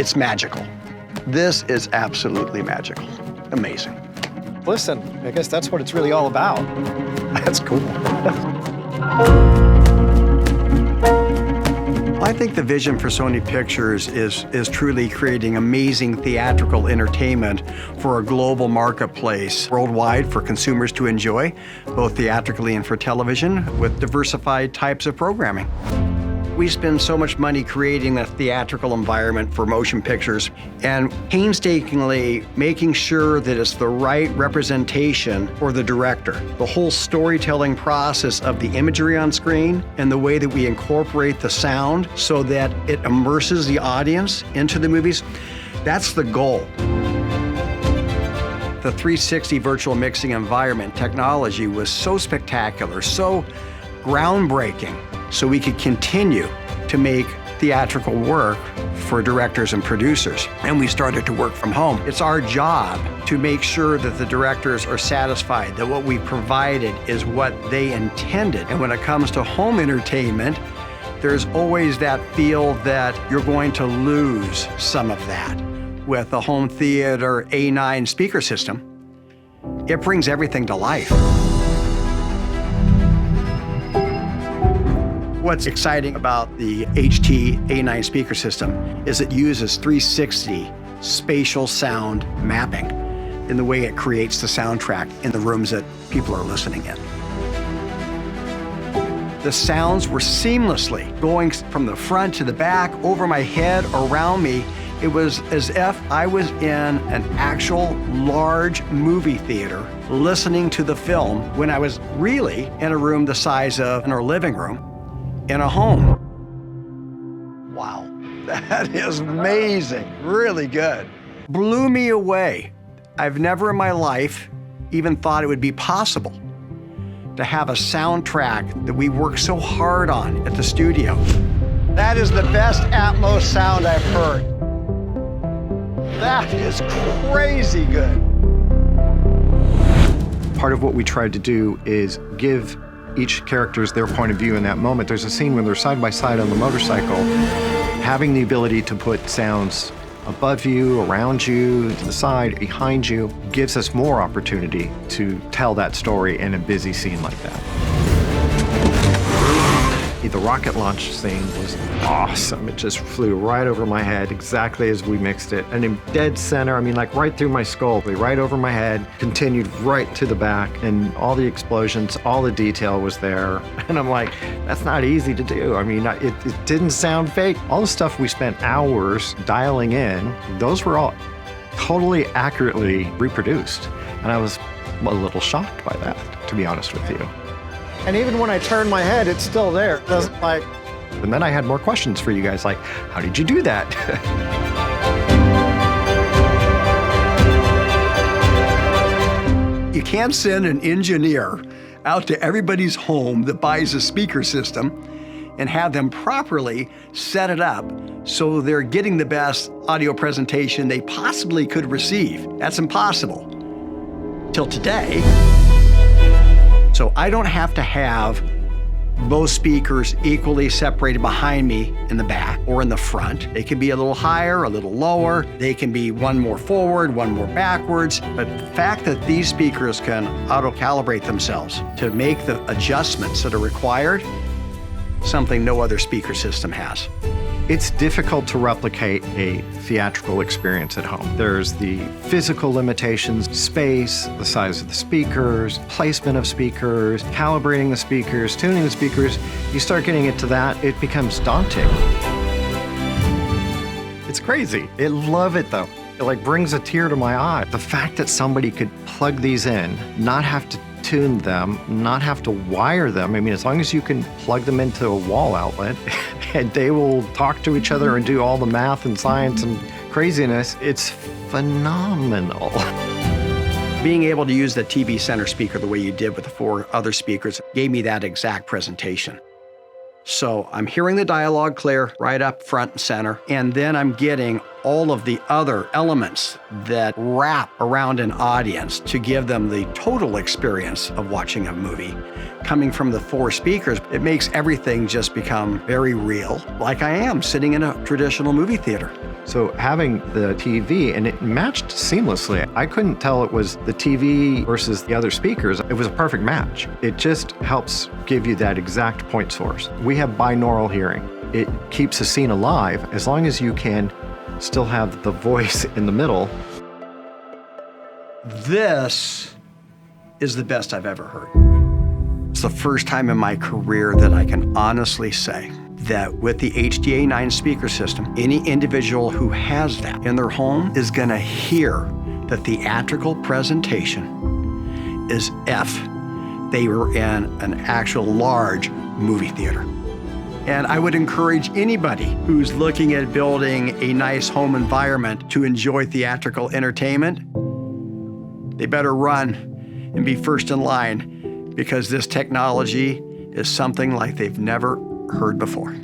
It's magical. This is absolutely magical. Amazing. Listen, I guess that's what it's really all about. That's cool. I think the vision for Sony Pictures is truly creating amazing theatrical entertainment for a global marketplace worldwide for consumers to enjoy, both theatrically and for television, with diversified types of programming. We spend so much money creating a theatrical environment for motion pictures and painstakingly making sure that it's the right representation for the director. The whole storytelling process of the imagery on screen and the way that we incorporate the sound so that it immerses the audience into the movies, that's the goal. The 360 virtual mixing environment technology was so spectacular, so groundbreaking, so we could continue to make theatrical work for directors and producers. And we started to work from home. It's our job to make sure that the directors are satisfied, that what we provided is what they intended. And when it comes to home entertainment, there's always that feel that you're going to lose some of that. With the home theater A9 speaker system, it brings everything to life. What's exciting about the HT-A9 speaker system is it uses 360 spatial sound mapping in the way it creates the soundtrack in the rooms that people are listening in. The sounds were seamlessly going from the front to the back, over my head, around me. It was as if I was in an actual large movie theater listening to the film when I was really in a room the size of our living room in a home. Wow, that is amazing, really good. Blew me away. I've never in my life even thought it would be possible to have a soundtrack that we worked so hard on at the studio. That is the best Atmos sound I've heard. That is crazy good. Part of what we tried to do is give each character's their point of view in that moment. There's a scene when they're side by side on the motorcycle. Having the ability to put sounds above you, around you, to the side, behind you, gives us more opportunity to tell that story in a busy scene like that. The rocket launch scene was awesome. It just flew right over my head, exactly as we mixed it. And in dead center, I mean, like right through my skull, right over my head, continued right to the back, and all the explosions, all the detail was there. And I'm like, that's not easy to do. I mean, it didn't sound fake. All the stuff we spent hours dialing in, those were all totally accurately reproduced. And I was a little shocked by that, to be honest with you. And even when I turn my head, it's still there. It doesn't like... And then I had more questions for you guys, like, how did you do that? You can't send an engineer out to everybody's home that buys a speaker system and have them properly set it up so they're getting the best audio presentation they possibly could receive. That's impossible. Till today. So I don't have to have both speakers equally separated behind me in the back or in the front. They can be a little higher, a little lower. They can be one more forward, one more backwards. But the fact that these speakers can auto-calibrate themselves to make the adjustments that are required, something no other speaker system has. It's difficult to replicate a theatrical experience at home. There's the physical limitations, space, the size of the speakers, placement of speakers, calibrating the speakers, tuning the speakers. You start getting into that, it becomes daunting. It's crazy. I love it though. It like brings a tear to my eye. The fact that somebody could plug these in, not have to tune them, not have to wire them. I mean, as long as you can plug them into a wall outlet and they will talk to each other and do all the math and science and craziness, it's phenomenal. Being able to use the TV center speaker the way you did with the 4 other speakers gave me that exact presentation. So I'm hearing the dialogue clear right up front and center, and then I'm getting all of the other elements that wrap around an audience to give them the total experience of watching a movie. Coming from the 4 speakers, it makes everything just become very real, like I am sitting in a traditional movie theater. So having the TV, and it matched seamlessly. I couldn't tell it was the TV versus the other speakers. It was a perfect match. It just helps give you that exact point source. We have binaural hearing. It keeps a scene alive as long as you can still have the voice in the middle. This is the best I've ever heard. It's the first time in my career that I can honestly say that with the HT-A9 speaker system, any individual who has that in their home is going to hear the theatrical presentation as if they were in an actual large movie theater. And I would encourage anybody who's looking at building a nice home environment to enjoy theatrical entertainment, they better run and be first in line, because this technology is something like they've never heard before.